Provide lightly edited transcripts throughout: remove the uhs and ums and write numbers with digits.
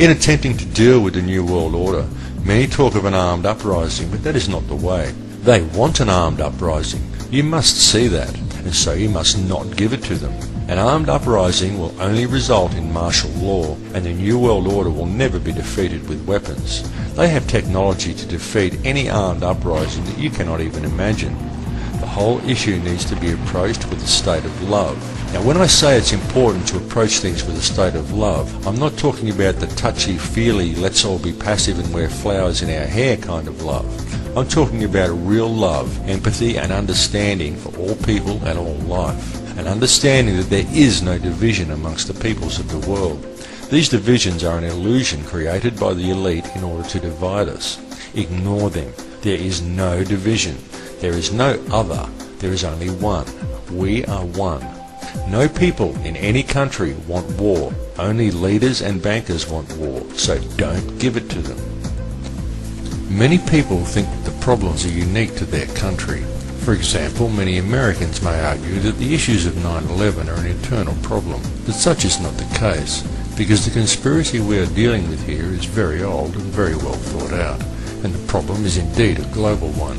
In attempting to deal with the New World Order, many talk of an armed uprising, but that is not the way. They want an armed uprising. You must see that, and so you must not give it to them. An armed uprising will only result in martial law, and the New World Order will never be defeated with weapons. They have technology to defeat any armed uprising that you cannot even imagine. The whole issue needs to be approached with a state of love. Now, when I say it's important to approach things with a state of love, I'm not talking about the touchy-feely, let's all be passive and wear flowers in our hair kind of love. I'm talking about real love, empathy and understanding for all people and all life. An understanding that there is no division amongst the peoples of the world. These divisions are an illusion created by the elite in order to divide us. Ignore them. There is no division. There is no other. There is only one. We are one. No people in any country want war. Only leaders and bankers want war, so don't give it to them. Many people think that the problems are unique to their country. For example, many Americans may argue that the issues of 9/11 are an internal problem, but such is not the case, because the conspiracy we are dealing with here is very old and very well thought out, and the problem is indeed a global one.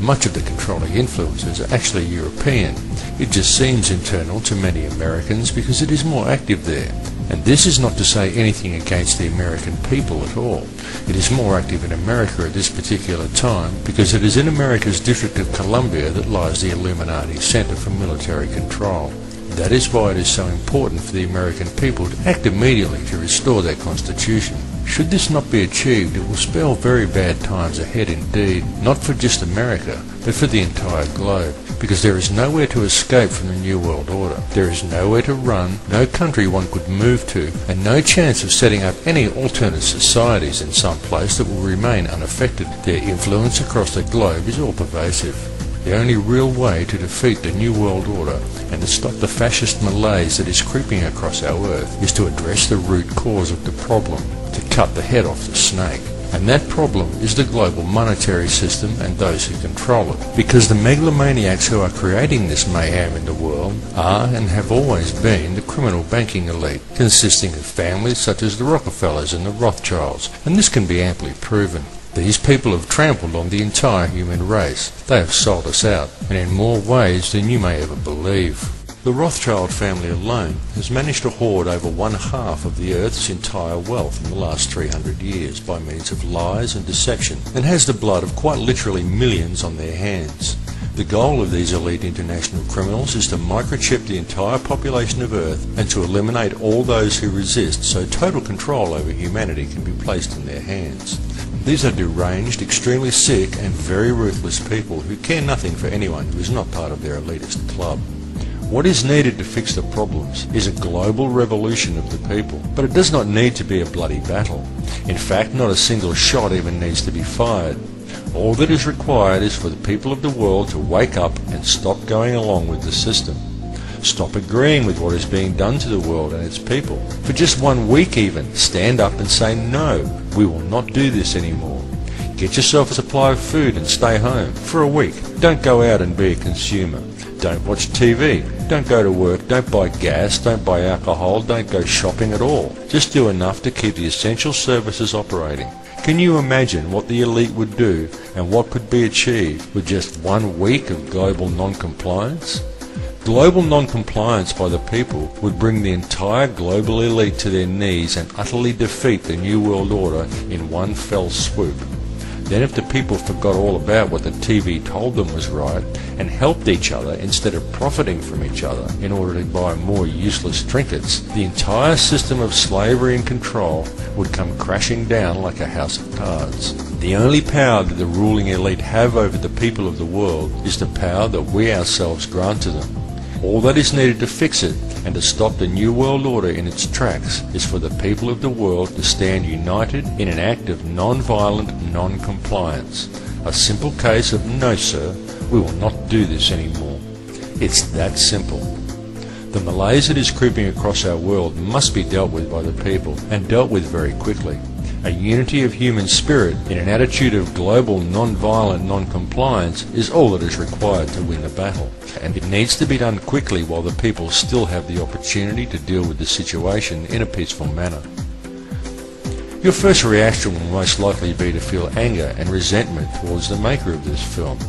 Much of the controlling influences are actually European. It just seems internal to many Americans because it is more active there. And this is not to say anything against the American people at all. It is more active in America at this particular time because it is in America's District of Columbia that lies the Illuminati Center for Military Control. That is why it is so important for the American people to act immediately to restore their constitution. Should this not be achieved, it will spell very bad times ahead indeed, not for just America, but for the entire globe, because there is nowhere to escape from the New World Order. There is nowhere to run, no country one could move to, and no chance of setting up any alternate societies in some place that will remain unaffected. Their influence across the globe is all pervasive. The only real way to defeat the New World Order and to stop the fascist malaise that is creeping across our earth is to address the root cause of the problem, to cut the head off the snake. And that problem is the global monetary system and those who control it. Because the megalomaniacs who are creating this mayhem in the world are and have always been the criminal banking elite, consisting of families such as the Rockefellers and the Rothschilds, and this can be amply proven. These people have trampled on the entire human race. They have sold us out, and in more ways than you may ever believe. The Rothschild family alone has managed to hoard over 1/2 of the Earth's entire wealth in the last 300 years by means of lies and deception, and has the blood of quite literally millions on their hands. The goal of these elite international criminals is to microchip the entire population of Earth and to eliminate all those who resist, so total control over humanity can be placed in their hands. These are deranged, extremely sick and very ruthless people who care nothing for anyone who is not part of their elitist club. What is needed to fix the problems is a global revolution of the people, but it does not need to be a bloody battle. In fact, not a single shot even needs to be fired. All that is required is for the people of the world to wake up and stop going along with the system. Stop agreeing with what is being done to the world and its people. For just 1 week even, stand up and say no, we will not do this anymore. Get yourself a supply of food and stay home for a week. Don't go out and be a consumer. Don't watch TV. Don't go to work. Don't buy gas. Don't buy alcohol. Don't go shopping at all. Just do enough to keep the essential services operating. Can you imagine what the elite would do and what could be achieved with just 1 week of global non-compliance? Global non-compliance by the people would bring the entire global elite to their knees and utterly defeat the New World Order in one fell swoop. Then if the people forgot all about what the TV told them was right and helped each other instead of profiting from each other in order to buy more useless trinkets, the entire system of slavery and control would come crashing down like a house of cards. The only power that the ruling elite have over the people of the world is the power that we ourselves grant to them. All that is needed to fix it and to stop the New World Order in its tracks is for the people of the world to stand united in an act of non-violent non-compliance. A simple case of no sir, we will not do this anymore. It's that simple. The malaise that is creeping across our world must be dealt with by the people, and dealt with very quickly. A unity of human spirit in an attitude of global non-violent non-compliance is all that is required to win the battle. And it needs to be done quickly while the people still have the opportunity to deal with the situation in a peaceful manner. Your first reaction will most likely be to feel anger and resentment towards the maker of this film.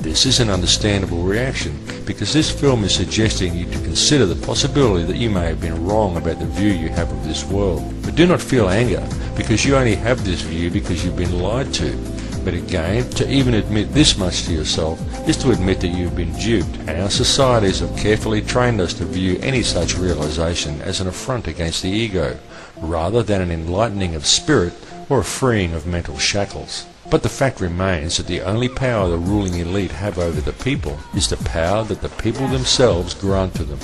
This is an understandable reaction, because this film is suggesting you to consider the possibility that you may have been wrong about the view you have of this world. But do not feel anger, because you only have this view because you've been lied to. But again, to even admit this much to yourself is to admit that you've been duped, and our societies have carefully trained us to view any such realization as an affront against the ego, rather than an enlightening of spirit or a freeing of mental shackles. But the fact remains that the only power the ruling elite have over the people is the power that the people themselves grant to them.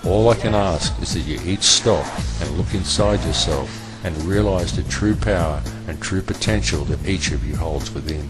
All I can ask is that you each stop and look inside yourself and realize the true power and true potential that each of you holds within.